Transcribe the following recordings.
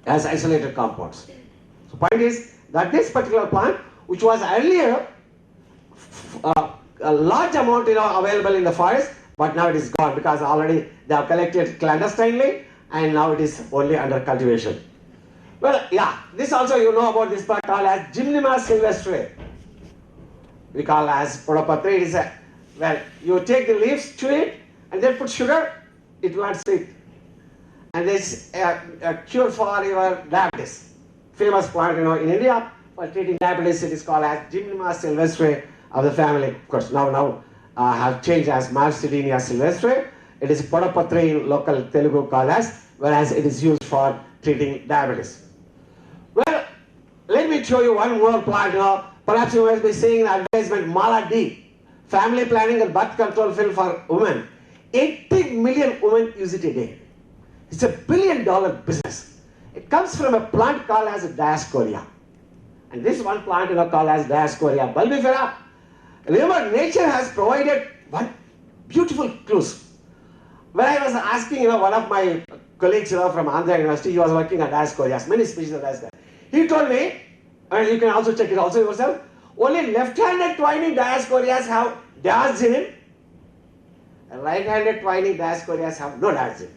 as isolated compounds. So point is that this particular plant, which was earlier a large amount available in the forest, but now it is gone because already they have collected clandestinely and now it is only under cultivation. Well, yeah, this also you know about this plant called as Gymnema sylvestre. We call as podopatra. It is a, well, you take the leaves, chew it, and then put sugar, it will not sweet. And this a cure for your diabetes. Famous plant, in India for treating diabetes. It is called as Gymnema sylvestre of the family. Of course, now have changed as Marcelinia sylvestre. It is podopatra in local Telugu called as, whereas it is used for treating diabetes. Well, let me show you one more plant. Perhaps you must be seeing the advertisement Mala D, family planning and birth control pill for women. 80 million women use it a day. It's $1 billion business. It comes from a plant called as Dioscorea. And this one plant called as Dioscorea bulbifera. Remember, nature has provided one beautiful clues. When I was asking one of my colleagues from Andhra University, he was working on Dioscorea, many species of Dioscorea. He told me, and you can also check it also yourself, only left-handed twining Dioscoreas have diazinin, and right-handed twining Dioscoreas have no diazinin.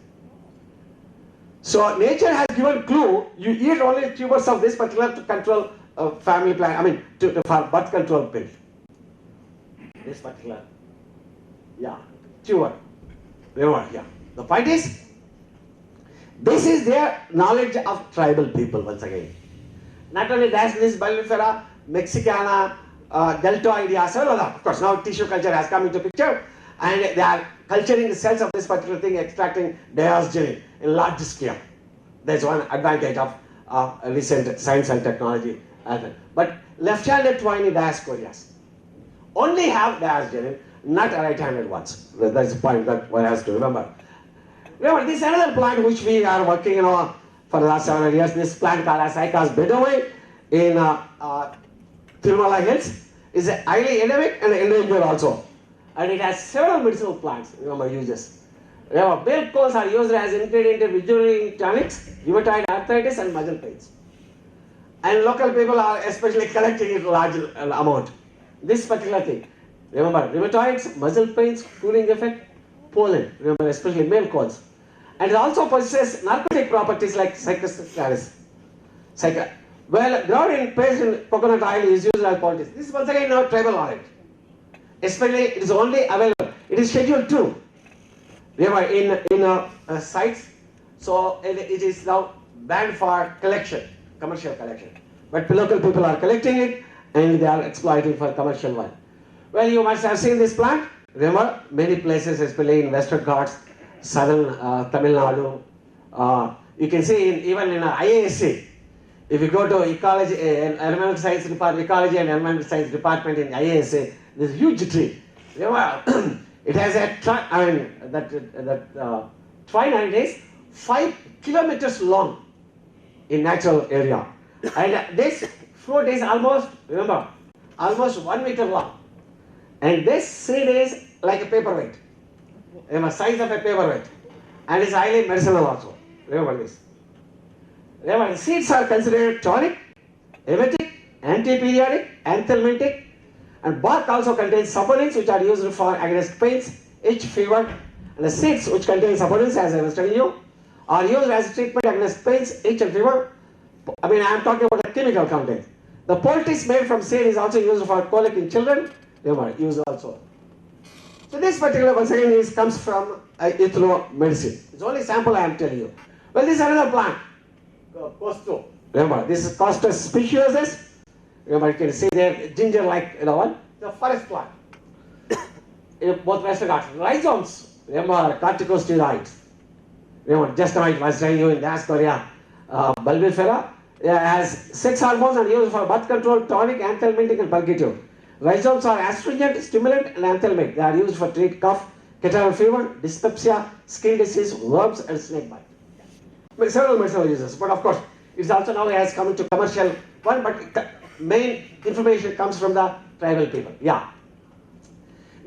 So nature has given clue, you eat only tubers of this particular to control family plan, for birth control pill. This particular, tuber. Remember, the point is, this is their knowledge of tribal people once again. Not only this bulbifera, mexicana, deltoidea, several other. Of course, now tissue culture has come into picture, and they are culturing the cells of this particular thing, extracting diosgenin in large scale. That's one advantage of recent science and technology. But left-handed twining Dioscoreas only have diosgenin, not right-handed ones. That's the point that one has to remember. Remember, this is another plant which we are working for the last several years. This plant called as Icas bedowi in Tirumala Hills is highly endemic and endangered also. And it has several medicinal plants, uses. Milk coals are used as ingredient in rejuvenating tonics, rheumatoid arthritis and muscle pains. And local people are especially collecting it large amount. This particular thing, remember, rheumatoids, muscle pains, cooling effect, pollen, remember, especially male coals. And it also possesses narcotic properties like cyclostaris. Well, ground in paste in coconut oil is used as poultice. This is once again now tribal knowledge. Especially, it is only available. It is scheduled 2. Remember, in sites. So it is now banned for collection, commercial collection. But local people are collecting it and they are exploiting for commercial one. Well, you must have seen this plant. Remember, many places, especially in Western Ghats, southern Tamil Nadu. You can see even in IASC. If you go to ecology, environmental science department, ecology and environmental science department in IASA, there's a huge tree. Remember, it has a twine, and it is 5 kilometers long in natural area. And this fruit is almost 1 meter long. And this seed is like a paperweight. Remember, size of a paperweight. And it's highly medicinal also. Remember this. Remember, the seeds are considered tonic, emetic, antiperiodic, anthelmintic, and bark also contains saponins which are used for against pains, itch, fever, and the seeds which contain saponins, as I was telling you, are used as treatment against pains, itch and fever. I am talking about the chemical content. The poultice made from seed is also used for colic in children. Remember, used also. So this particular once again comes from ethno medicine. It's only sample I am telling you. Well, this is another plant. Costo. Remember, this is Costus speciosus. Remember, you can see there ginger-like one. The forest plant. In both Western Ghats. Rhizomes. Remember, corticosteroids. Remember, just I was telling you in Dioscorea bulbifera. It has 6 hormones and used for birth control, tonic, anthelmintic, and purgative. Rhizomes are astringent, stimulant, and anthelmic. They are used for treat cough, catarrhal fever, dyspepsia, skin disease, worms, and snake bite. Several medicinal uses, but of course, it also now has come into commercial one, but main information comes from the tribal people.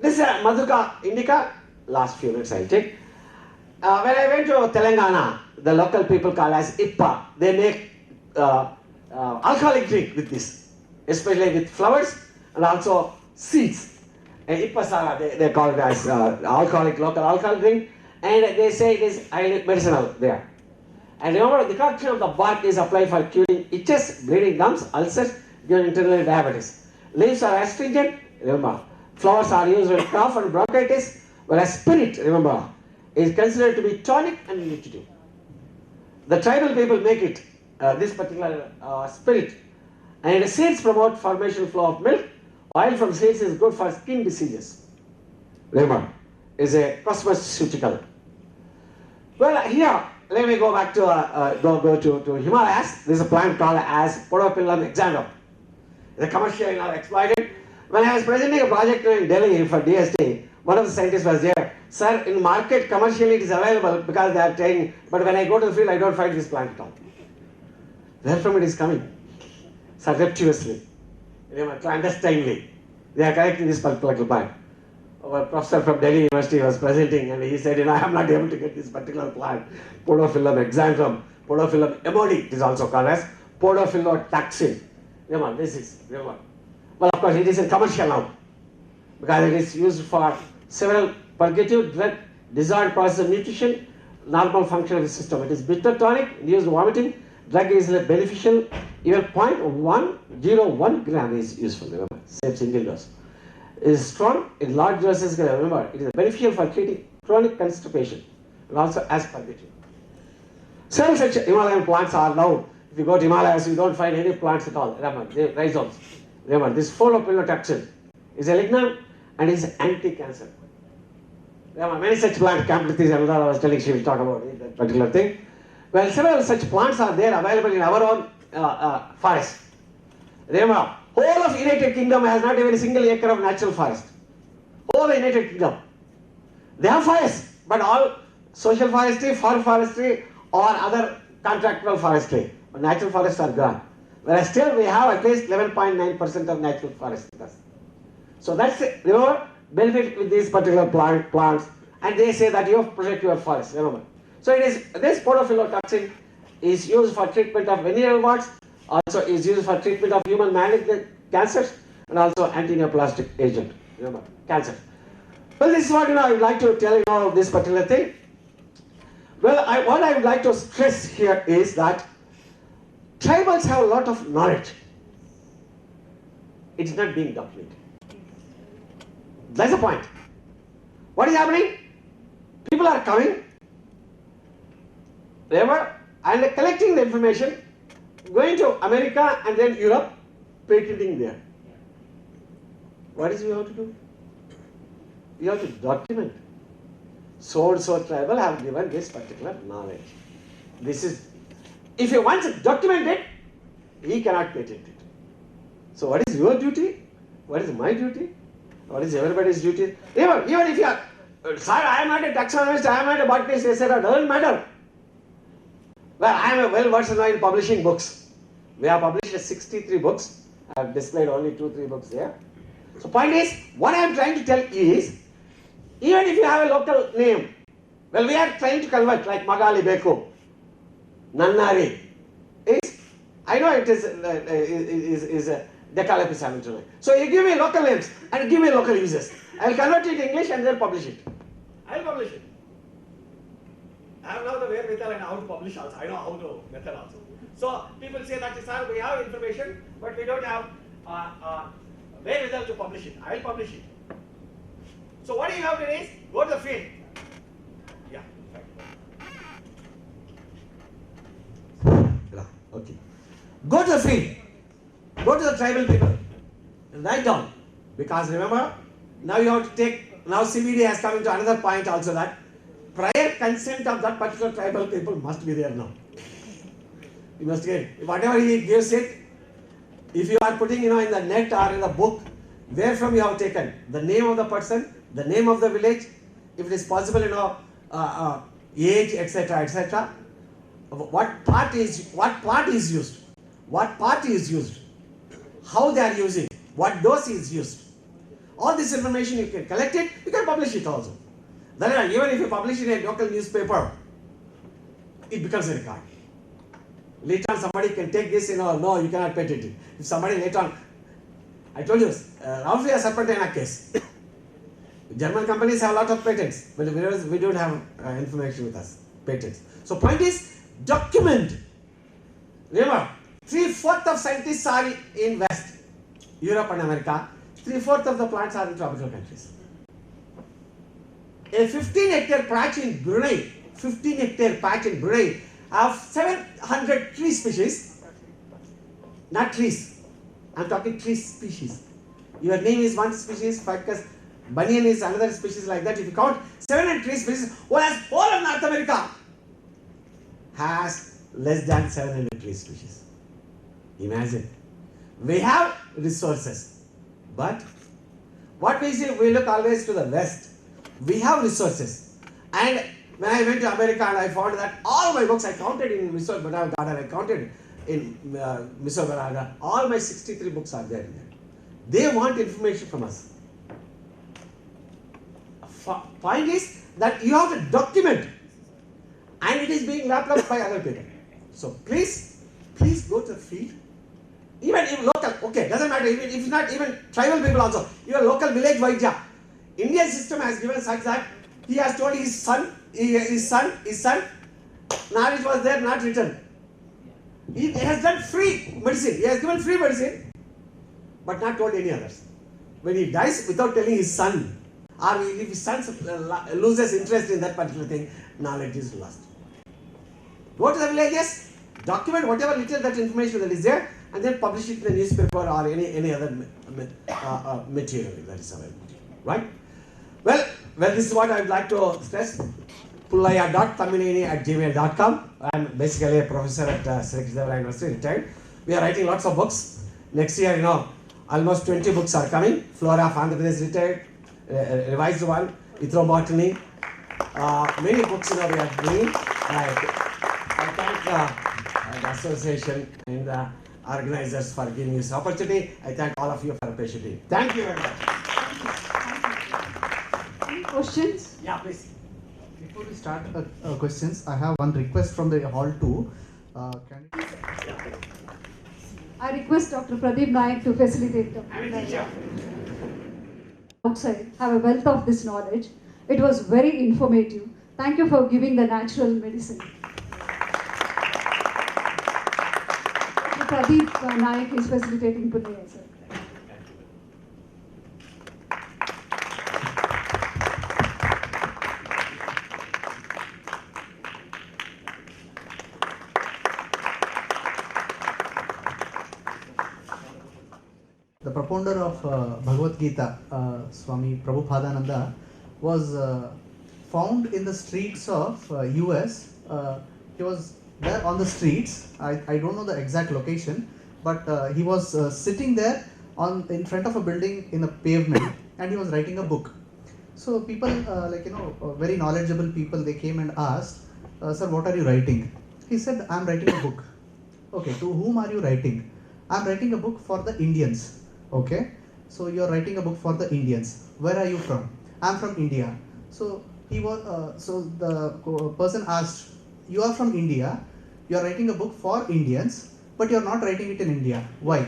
This is Maduka indica. Last few minutes I'll take. When I went to Telangana, the local people call as IPA. They make alcoholic drink with this, especially with flowers and also seeds. And IPA they call it as local alcoholic drink, and they say it is highly medicinal there. And remember, the decoction of the bark is applied for curing itches, bleeding gums, ulcers, during internal diabetes. Leaves are astringent, remember. Flowers are used in cough and bronchitis, whereas spirit, remember, is considered to be tonic and nutritive. The tribal people make it, this particular spirit. And seeds promote formation flow of milk. Oil from seeds is good for skin diseases. Remember, is a cosmeceutical. Well, here, let me go back to to Himalayas. This is a plant called as Podophyllum exandum. It's a commercially now exploited. When I was presenting a project in Delhi for DST, one of the scientists was there. Sir, in market commercially it is available because they are trying, but when I go to the field I don't find this plant at all. Where from it is coming? Surreptitiously, clandestinely. They are collecting this particular plant. Our professor from Delhi University was presenting and he said, I am not able to get this particular plant. Podophyllum exandum, Podophyllum emodi, it is also called as Podophyllotactin. This is, well, of course, it is a commercial now because it is used for several purgative, drug, desired process of nutrition, normal function of the system. It is bitter tonic, used vomiting, drug is beneficial, even 0.101 gram is useful, remember, same single dose. It is strong in large doses, remember, it is beneficial for treating chronic constipation and also as purgative. Several such Himalayan plants are now, if you go to Himalayas, you don't find any plants at all, remember, they rhizomes. Remember, this Podophyllotactin is a lignan and is anti-cancer. There are many such plants, Camphithis, and I was telling she will talk about that particular thing. Well, several such plants are there available in our own forest. Remember, whole of United Kingdom has not even a single acre of natural forest. Whole United Kingdom. They have forests, but all social forestry, farm forestry, or other contractual forestry. But natural forests are gone. Whereas still we have at least 11.9% of natural forests. So that's it. Remember, benefit with these particular plants, and they say that you protect your forest. Remember. So it is this Podophyllotactin is used for treatment of venereal warts, also is used for treatment of human malignant cancers, and also anti-neoplastic agent. Remember, cancer. Well, this is what I would like to tell you of this particular thing. Well, what I would like to stress here is that tribals have a lot of knowledge. It's not being documented. That's the point. What is happening? People are coming, remember, and collecting the information, going to America and then Europe, patenting there. What is we have to do? You have to document. So and so tribal have given this particular knowledge. This is, if you once document it, he cannot patent it. So what is your duty? What is my duty? What is everybody's duty? Even if you are, sir, I am not a taxonomist, I am not a botanist, etc., doesn't matter. Well, I am well versed now in publishing books. We have published 63 books. I have displayed only 2-3 books there. So point is, what I am trying to tell is, even if you have a local name, well, we are trying to convert like Magali Beku, Nannari. I know it is a Decalapis Amitone. So you give me local names and give me local uses. I will convert it to English and then publish it. I will publish it. I have now the wherewithal and how to publish also. I know how to method also. So people say that, sir, we have information, but we don't have wherewithal to publish it. I will publish it. So what you have to do is, go to the field. Yeah. Okay. Go to the field. Go to the tribal people and write down. Because remember, now you have to take, now CBD has come into another point also, that prior consent of that particular tribal people must be there now. You must get, whatever he gives it, if you are putting, in the net or in the book, where from you have taken the name of the person, the name of the village, if it is possible, age, etc., etc., what part is used, what party is used, how they are using, what dose is used. All this information you can collect it, you can publish it also. Then even if you publish in a local newspaper, it becomes a record. Later on, somebody can take this, no, you cannot patent it. If somebody later on, I told you, roughly a Serpentine case. German companies have a lot of patents, but we don't have information with us, patents. So point is, document. Remember, 3/4 of scientists are in West, Europe and America. 3/4 of the plants are in tropical countries. A 15-hectare patch in Brunei, have 700 tree species, not trees. I'm talking tree species. Your name is one species, ficus, banyan is another species, like that. If you count 700 tree species, whereas whole of North America has less than 700 tree species. Imagine. We have resources, but what we see, we look always to the West. We have resources, and when I went to America and I found that all my books, I counted in Missile Garden, I counted in Missile Garden, all my 63 books are there in there. They want information from us. Point is that you have to document, and it is being lapped up by other people. So please go to the field. Even if local, okay, doesn't matter, even if not even tribal people also, your local village Vaidya. Indian system has given such that he has told his son, knowledge was there, not written. He has done free medicine, he has given free medicine, but not told any others. When he dies without telling his son, or if his son loses interest in that particular thing, knowledge is lost. Go to the villages, document whatever little that information that is there, and then publish it in the newspaper or any other material that is available. Right? Well, this is what I would like to stress. pullaya.thammineni@gmail.com. I'm basically a professor at Sri Krishna University, retired. We are writing lots of books. Next year, almost 20 books are coming. Flora of Andhra Pradesh, retired, revised one, ethnobotany. Many books, we are doing. I thank the association and the organizers for giving this opportunity. I thank all of you for appreciating. Thank you very much. Any questions? Yeah, please. Before we start questions, I have one request from the hall too. I request Dr. Pradeep Naik to facilitate the outside, have a wealth of this knowledge. It was very informative. Thank you for giving the natural medicine. Dr. Pradeep Naik is facilitating Punnaya, sir. The propounder of Bhagavad Gita, Swami Prabhupadananda, was found in the streets of US. He was there on the streets. I don't know the exact location, but he was sitting there in front of a building in a pavement, and he was writing a book. So people, very knowledgeable people, they came and asked, "Sir, what are you writing?" He said, "I'm writing a book." Okay, to whom are you writing? "I'm writing a book for the Indians." Okay, so you're writing a book for the Indians. Where are you from? "I'm from India." So the person asked, "You are from India, you're writing a book for Indians, but you're not writing it in India. Why?"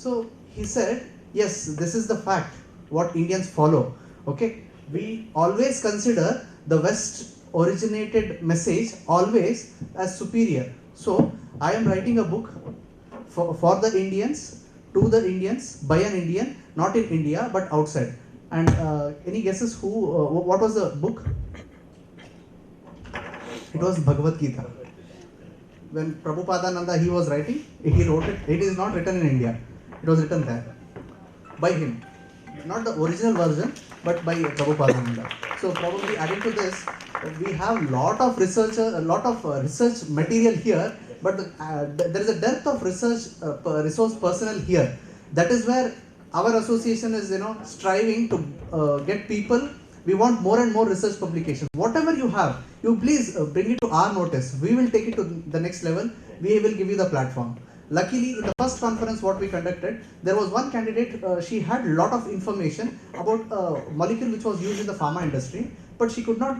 So he said, "Yes, this is the fact, what Indians follow. Okay, we always consider the West originated message always as superior. So I am writing a book for the Indians, to the Indians, by an Indian, not in India but outside." And any guesses what was the book? It was Bhagavad Gita. When Prabhupadananda he was writing, he wrote it. It is not written in India. It was written there by him, not the original version, but by Prabhupadananda. So probably adding to this, we have lot of research material here, but there is a dearth of resource personnel here. That is where our association is striving to get people. We want more and more research publications. Whatever you have, you please bring it to our notice. We will take it to the next level. We will give you the platform. Luckily, in the first conference what we conducted, there was one candidate, she had a lot of information about a molecule which was used in the pharma industry. but she could not,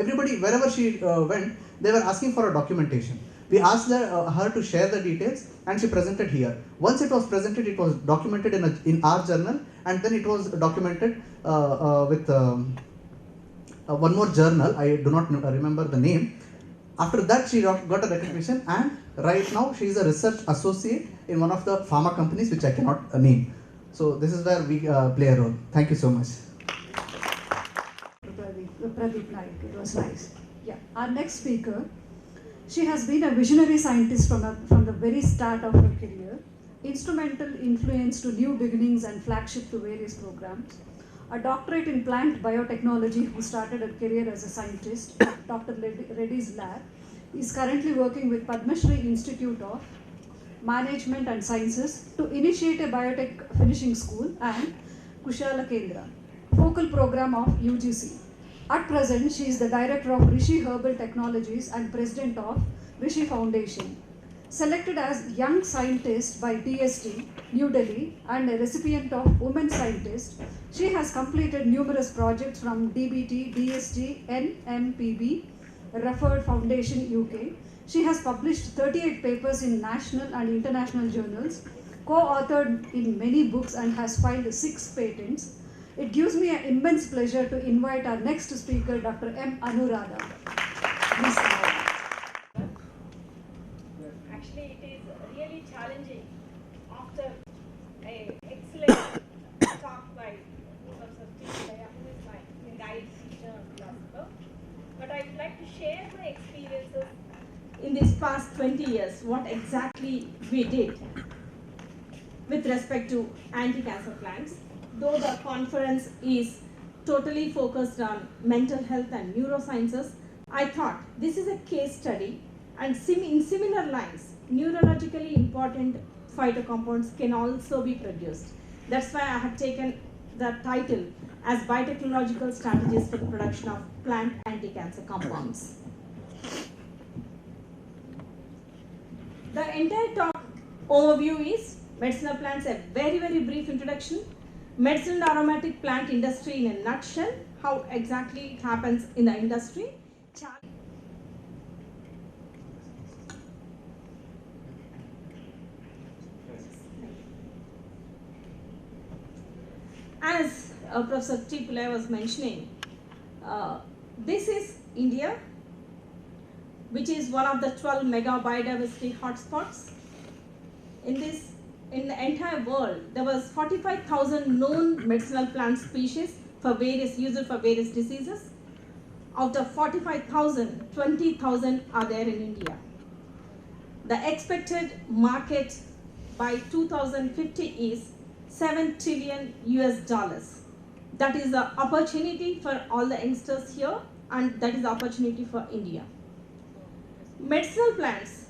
everybody, wherever she went, they were asking for a documentation. We asked her to share the details, and she presented here. Once it was presented, it was documented in our journal, and then it was documented with one more journal. I do not remember the name. After that, she got a recognition, and right now she is a research associate in one of the pharma companies, which I cannot name. So this is where we play a role. Thank you so much. Pradeep Naik, it was nice. Yeah, our next speaker, she has been a visionary scientist from the very start of her career, instrumental influence to new beginnings and flagship to various programs. A doctorate in plant biotechnology, who started her career as a scientist at Dr. Reddy's lab, is currently working with Padma Shri Institute of Management and Sciences to initiate a biotech finishing school and Kushala Kendra, focal program of UGC. At present, she is the director of Rishi Herbal Technologies and president of Rishi Foundation. Selected as Young Scientist by DST, New Delhi, and a recipient of Women Scientist, she has completed numerous projects from DBT, DST, NMPB, Rufford Foundation, UK. She has published 38 papers in national and international journals, co-authored in many books, and has filed 6 patents. It gives me an immense pleasure to invite our next speaker, Dr. M. Anuradha. Please come on. Actually, it is really challenging after an excellent talk by Professor T. who is my guide teacher and philosopher. But I would like to share my experiences in these past 20 years, what exactly we did with respect to anti-cancer plants. Though the conference is totally focused on mental health and neurosciences, I thought this is a case study, and in similar lines, neurologically important phytocompounds can also be produced. That's why I have taken the title as Biotechnological Strategies for the Production of Plant Anti-Cancer Compounds. The entire talk overview is medicinal plants, a very, very brief introduction, medicinal aromatic plant industry in a nutshell, how exactly it happens in the industry. As Professor T. Pillai was mentioning, this is India, which is one of the 12 mega biodiversity hotspots. In the entire world, there was 45,000 known medicinal plant species for various uses for various diseases. Out of 45,000, 20,000 are there in India. The expected market by 2050 is $7 trillion US. That is the opportunity for all the youngsters here, and that is the opportunity for India. Medicinal plants,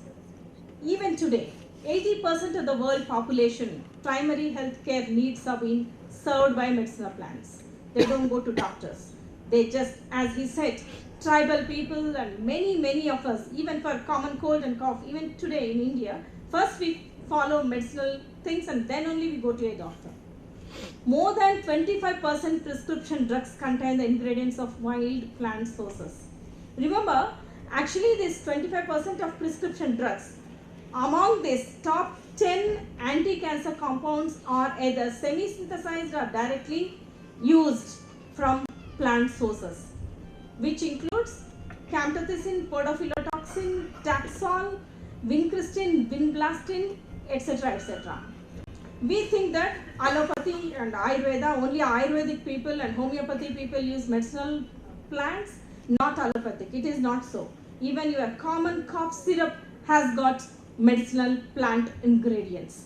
even today, 80% of the world population primary health care needs are being served by medicinal plants. They don't go to doctors. They just, as he said, tribal people and many of us, even for common cold and cough, even today in India, first we follow medicinal things and then only we go to a doctor. More than 25% prescription drugs contain the ingredients of wild plant sources. Remember, actually this 25% of prescription drugs, among these top 10 anti-cancer compounds are either semi-synthesized or directly used from plant sources, which includes camptothecin, podophyllatoxin, Taxol, vincristine, vinblastine, etc., etc. We think that allopathy and Ayurveda, only Ayurvedic people and homeopathy people use medicinal plants, not allopathic. It is not so. Even your common cough syrup has got medicinal plant ingredients.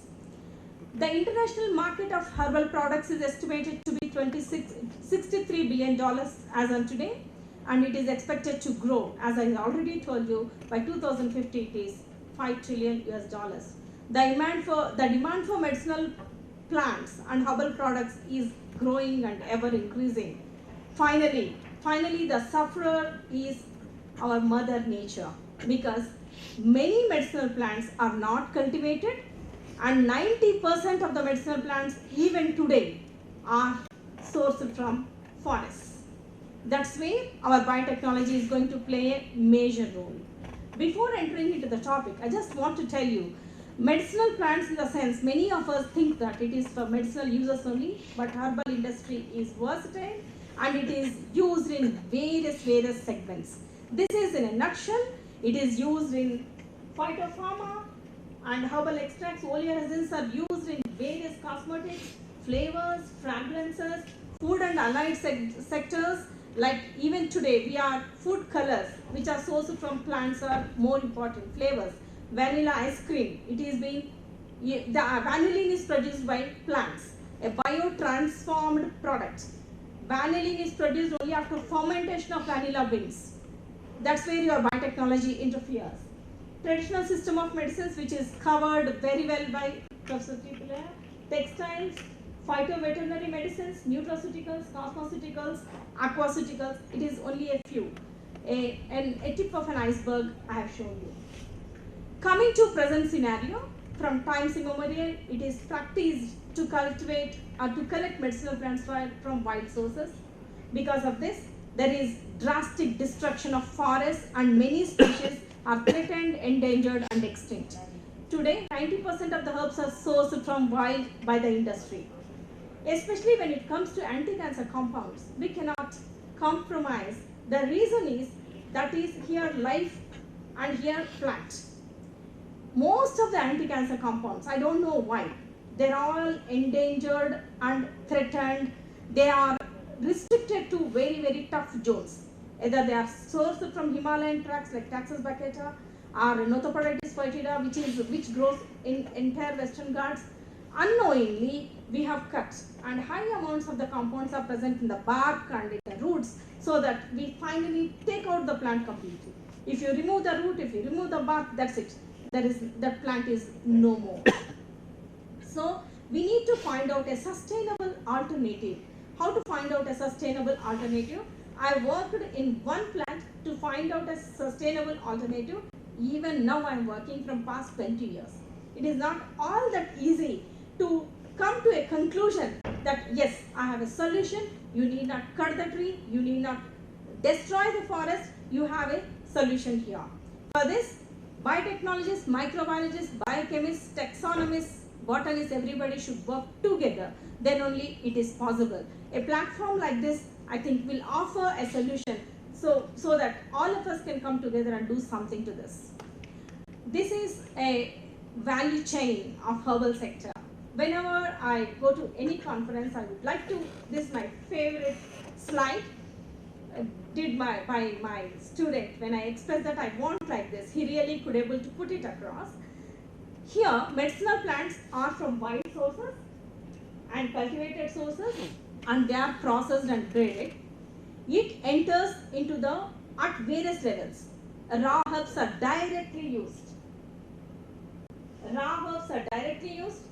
The international market of herbal products is estimated to be $63 billion as on today, and it is expected to grow, as I already told you, by 2050 it is $5 trillion US. The demand for medicinal plants and herbal products is growing and ever increasing. Finally, the sufferer is our mother nature, because many medicinal plants are not cultivated, and 90% of the medicinal plants even today are sourced from forests. That's where our biotechnology is going to play a major role. Before entering into the topic, I just want to tell you, medicinal plants in the sense, many of us think that it is for medicinal users only, but herbal industry is versatile and it is used in various segments. This is in a nutshell. It is used in phytopharma and herbal extracts, oleoresins are used in various cosmetics, flavors, fragrances, food and allied sectors. Like even today, we are food colors which are sourced from plants are more important. Flavors, vanilla ice cream, it is being, the vanillin is produced by plants, a biotransformed product. Vanillin is produced only after fermentation of vanilla beans. That's where your biotechnology interferes. Traditional system of medicines which is covered very well by Professor Tripula, textiles, phytoveterinary medicines, nutraceuticals, cosmeceuticals, aquaceuticals, it is only a few. A tip of an iceberg I have shown you. Coming to present scenario, from times immemorial, it is practiced to cultivate or to collect medicinal plants from wild sources. Because of this, there is drastic destruction of forests and many species are threatened, endangered and extinct. Today, 90% of the herbs are sourced from wild by the industry. Especially when it comes to anti-cancer compounds, we cannot compromise. The reason is that is here life and here plant. Most of the anti-cancer compounds, I don't know why, they're all endangered and threatened. They are restricted to very tough zones. Either they are sourced from Himalayan tracts like Taxus baccata or Nothopoditis foetida, which grows in entire Western Ghats. Unknowingly, we have cut, and high amounts of the compounds are present in the bark and in the roots, so that we finally take out the plant completely. If you remove the root, if you remove the bark, that's it. That plant is no more. So we need to find out a sustainable alternative. How to find out a sustainable alternative? I worked in one plant to find out a sustainable alternative. Even now I am working from past 20 years. It is not all that easy to come to a conclusion that yes, I have a solution. You need not cut the tree, you need not destroy the forest, you have a solution here. For this, biotechnologists, microbiologists, biochemists, taxonomists, botanists, everybody should work together. Then only it is possible. A platform like this, I think, will offer a solution so that all of us can come together and do something to this. This is a value chain of herbal sector. Whenever I go to any conference, I would like to, this is my favorite slide, did by my student. When I expressed that I want like this, he really could able to put it across. Here, medicinal plants are from wild sources and cultivated sources, and they are processed and graded. It enters into the, at various levels. Raw herbs are directly used. Raw herbs are directly used.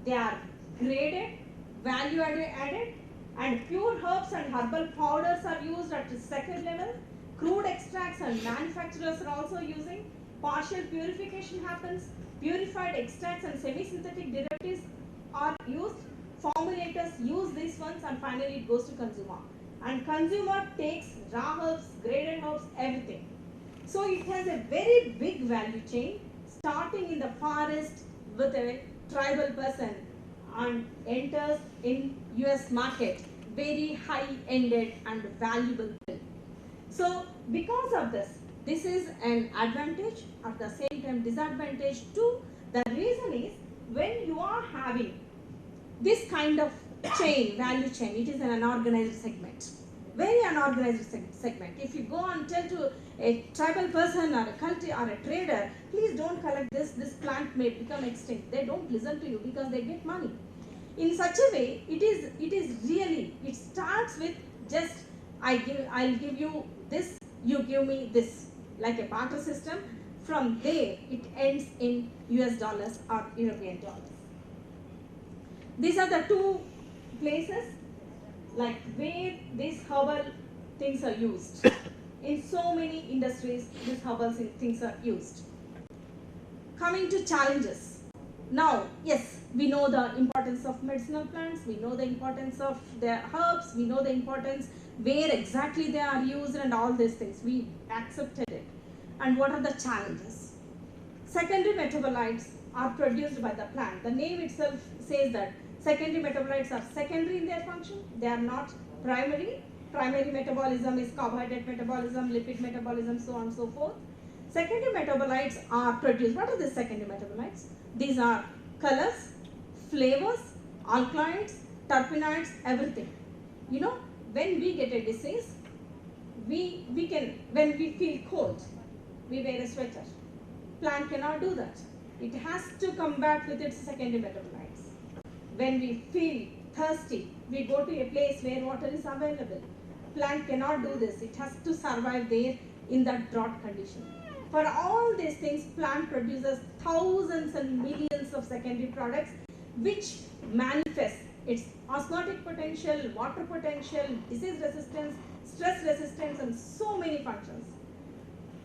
They are graded, value added, and pure herbs and herbal powders are used at the second level. Crude extracts and manufacturers are also using. Partial purification happens. Purified extracts and semi-synthetic derivatives are used. Formulators use these ones, and finally it goes to consumer. And consumer takes raw herbs, graded herbs, everything. So it has a very big value chain, starting in the forest with a tribal person and enters in US market, very high-ended and valuable bill. So because of this is an advantage, at the same time disadvantage too. The reason is, when you are having this kind of chain, value chain, it is an unorganized segment. Very unorganized segment. If you go and tell to a tribal person or a culture or a trader, please don't collect this plant may become extinct. They don't listen to you because they get money. In such a way, it is really, it starts with just I'll give you this, you give me this, like a barter system. From there, it ends in US dollars or European dollars. These are the two places like where these herbal things are used. In so many industries, these herbal things are used. Coming to challenges. Now, yes, we know the importance of medicinal plants, we know the importance of their herbs, we know the importance where exactly they are used and all these things. We accepted it. And what are the challenges? Secondary metabolites are produced by the plant. The name itself says that secondary metabolites are secondary in their function. They are not primary. Primary metabolism is carbohydrate metabolism, lipid metabolism, so on and so forth. Secondary metabolites are produced. What are the secondary metabolites? These are colors, flavors, alkaloids, terpenoids, everything. You know, when we get a disease, when we feel cold, we wear a sweater. Plant cannot do that. It has to combat with its secondary metabolites. When we feel thirsty, we go to a place where water is available. Plant cannot do this. It has to survive there in that drought condition. For all these things, plant produces thousands and millions of secondary products which manifest its osmotic potential, water potential, disease resistance, stress resistance, and so many functions.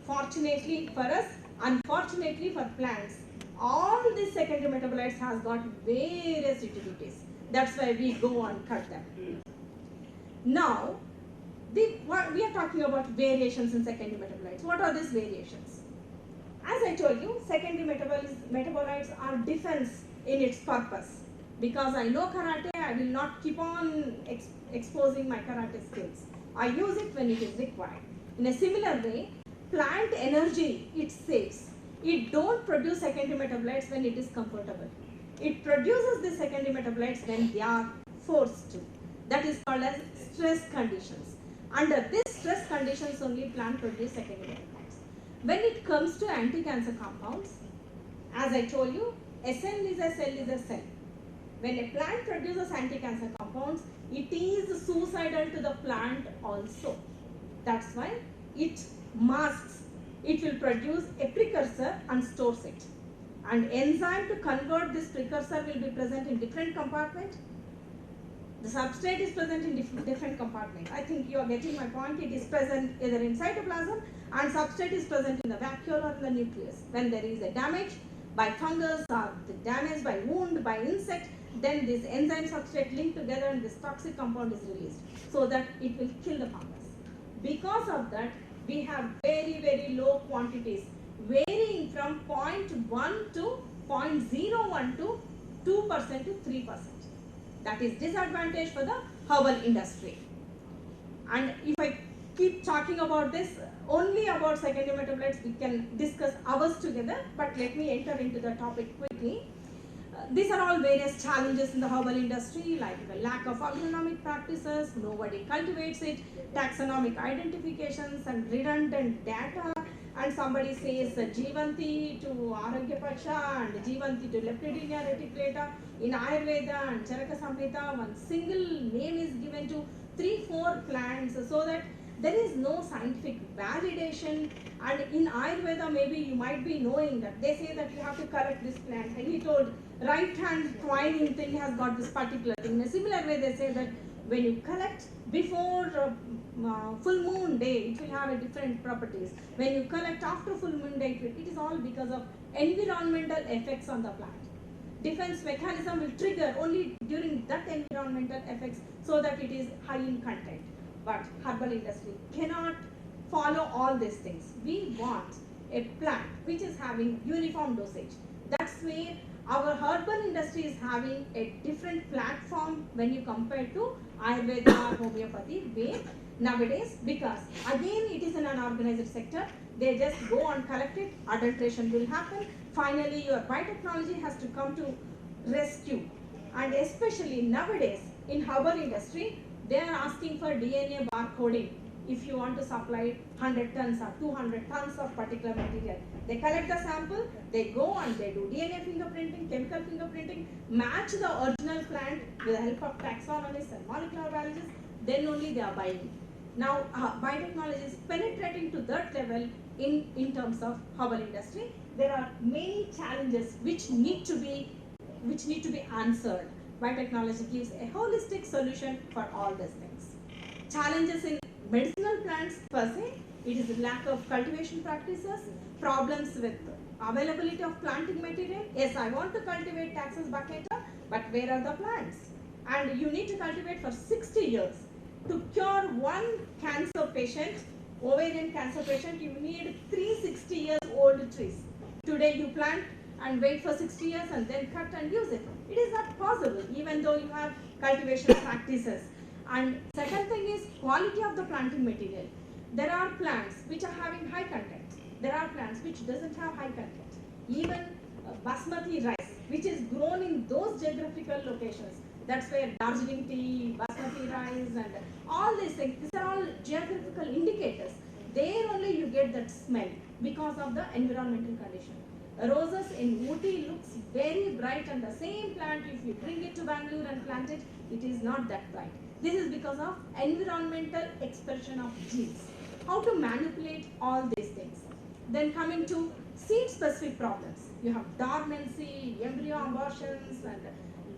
Fortunately for us, unfortunately for plants, all these secondary metabolites has got various utilities. That's why we go and cut them. Now, we are talking about variations in secondary metabolites. What are these variations? As I told you, secondary metabolites are defense in its purpose. Because I know karate, I will not keep on exposing my karate skills. I use it when it is required. In a similar way, plant energy, it saves. It don't produce secondary metabolites when it is comfortable. It produces the secondary metabolites when they are forced to. That is called as stress conditions. Under these stress conditions only plant produce secondary metabolites. When it comes to anti-cancer compounds, as I told you, a cell is a cell is a cell. When a plant produces anti-cancer compounds, it is suicidal to the plant also. That's why it masks. It will produce a precursor and stores it. And enzyme to convert this precursor will be present in different compartment. The substrate is present in different compartment. I think you are getting my point. It is present either in cytoplasm and substrate is present in the vacuole or in the nucleus. When there is a damage by fungus or the damage by wound, by insect, then this enzyme substrate link together and this toxic compound is released so that it will kill the fungus. Because of that, we have very, very low quantities varying from 0.1 to 0.01 to 2% to 3%. That is disadvantage for the herbal industry. And if I keep talking about this, only about secondary metabolites, we can discuss hours together, but let me enter into the topic quickly. These are all various challenges in the herbal industry, like the lack of agronomic practices, nobody cultivates it, taxonomic identifications and redundant data, and somebody says Jivanti to Aragyapaksha and Jivanti to Lepidemia reticulata. In Ayurveda and Charaka Samhita, one single name is given to 3-4 plants so that there is no scientific validation. And in Ayurveda, maybe you might be knowing that they say that you have to collect this plant. And he told right hand twining thing has got this particular thing. In a similar way, they say that when you collect before full moon day, it will have a different properties. When you collect after full moon day, it is all because of environmental effects on the plant. Defense mechanism will trigger only during that environmental effects so that it is high in content. But herbal industry cannot follow all these things. We want a plant which is having uniform dosage. That's where our herbal industry is having a different platform when you compare to Ayurveda or homeopathy way nowadays, because again it is in an organized sector. They just go and collect it, adulteration will happen. Finally, your biotechnology has to come to rescue. And especially nowadays in herbal industry, they are asking for DNA barcoding if you want to supply 100 tons or 200 tons of particular material. They collect the sample, they go and they do DNA fingerprinting, chemical fingerprinting, match the original plant with the help of taxonomists and molecular biologists, then only they are buying. Now, biotechnology is penetrating to that level in terms of herbal industry. There are many challenges which need to be answered. Biotechnology gives a holistic solution for all these things. Challenges in medicinal plants per se, it is the lack of cultivation practices, problems with availability of planting material. Yes, I want to cultivate Taxus baccata, but where are the plants? And you need to cultivate for 60 years. To cure one cancer patient, ovarian cancer patient, you need 360 years old trees. Today you plant and wait for 60 years and then cut and use it. It is not possible even though you have cultivation practices. And second thing is quality of the planting material. There are plants which are having high content. There are plants which doesn't have high content. Even basmati rice, which is grown in those geographical locations. That's where Darjeeling tea, basmati rice, and all these things, these are all geographical indicators. There only you get that smell because of the environmental condition. Roses in Ooty looks very bright, and the same plant, if you bring it to Bangalore and plant it, it is not that bright. This is because of environmental expression of genes. How to manipulate all these things. Then coming to seed-specific problems. You have dormancy, embryo abortions, and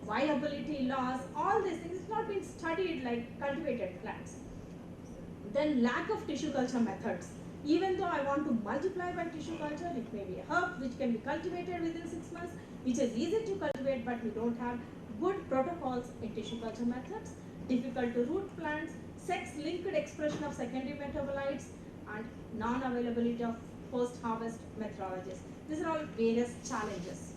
viability loss. All these things have not been studied like cultivated plants. Then lack of tissue culture methods. Even though I want to multiply by tissue culture, it may be a herb which can be cultivated within 6 months, which is easy to cultivate, but we don't have good protocols in tissue culture methods. Difficult to root plants, sex-linked expression of secondary metabolites, and non-availability of post-harvest methodologies. These are all various challenges.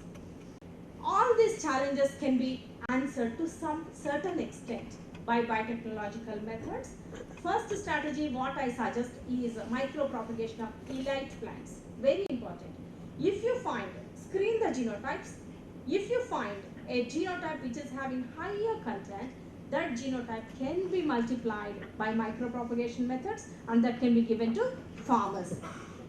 All these challenges can be answered to some certain extent by biotechnological methods. First strategy, what I suggest is micropropagation of elite plants. Very important. If you find, screen the genotypes. If you find a genotype which is having higher content, that genotype can be multiplied by micropropagation methods, and that can be given to farmers.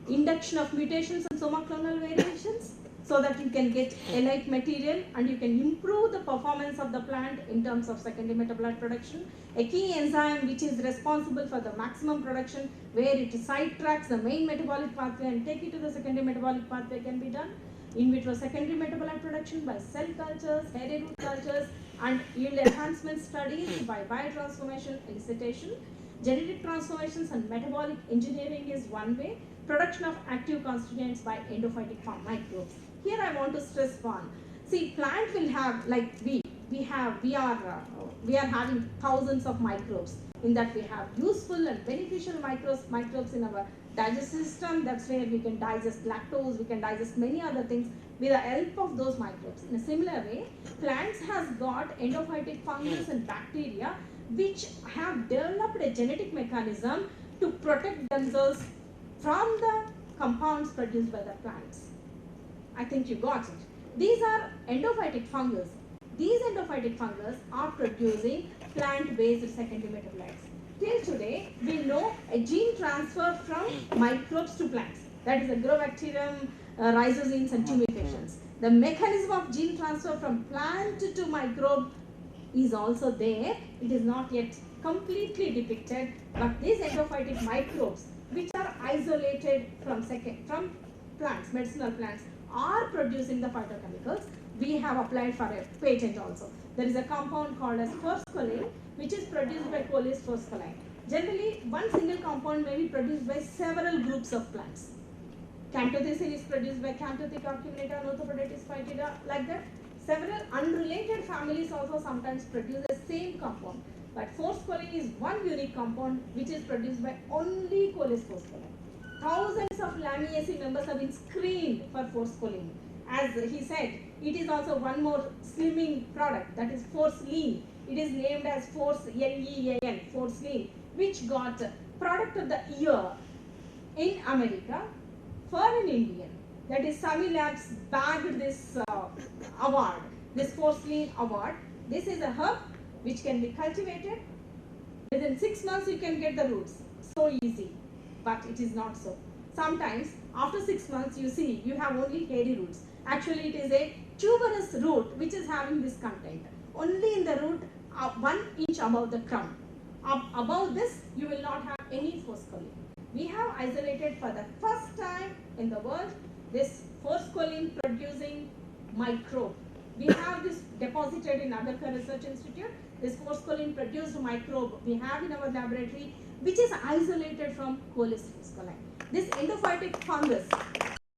Induction of mutations and somoclonal variations, so that you can get elite material and you can improve the performance of the plant in terms of secondary metabolite production. A key enzyme which is responsible for the maximum production, where it sidetracks the main metabolic pathway and take it to the secondary metabolic pathway, can be done. In vitro secondary metabolite production by cell cultures, hairy root cultures, and yield enhancement studies by biotransformation elicitation. Genetic transformations and metabolic engineering is one way. Production of active constituents by endophytic microbes. Here I want to stress one. See, plant will have, like we are having thousands of microbes. In that we have useful and beneficial microbes in our digestive system. That's where we can digest lactose, we can digest many other things with the help of those microbes. In a similar way, plants has got endophytic fungus and bacteria which have developed a genetic mechanism to protect themselves from the compounds produced by the plants. I think you got it. These are endophytic fungus. These endophytic fungus are producing plant-based secondary metabolites. Till today, we know a gene transfer from microbes to plants. That is Agrobacterium, rhizogenes, and tumefaciens. The mechanism of gene transfer from plant to microbe is also there. It is not yet completely depicted, but these endophytic microbes, which are isolated from plants, medicinal plants, are producing the phytochemicals. We have applied for a patent also. There is a compound called as forskolin, which is produced by Coleus forskolin. Generally, one single compound may be produced by several groups of plants. Cantothycin is produced by Cantothic acuminata, Nothopoditis foetida, like that. Several unrelated families also sometimes produce the same compound. But forskolin is one unique compound which is produced by only Coleus forskolin. Thousands of Lamiaceae members have been screened for forskolin. As he said, it is also one more slimming product, that is Force-Lean. It is named as Force-Lean, Force-Lean, which got Product of the Year in America for an Indian. That is Sami Labs bagged this award, this Force-Lean award. This is a herb which can be cultivated. Within 6 months you can get the roots. So easy. But it is not so. Sometimes after 6 months you see you have only hairy roots. Actually it is a tuberous root which is having this content. Only in the root 1 inch above the crown. Above this you will not have any forskolin. We have isolated for the first time in the world this forskolin producing microbe. We have this deposited in Agarkar Research Institute. This forskolin produced microbe we have in our laboratory, which is isolated from Coleus forskolin. This endophytic fungus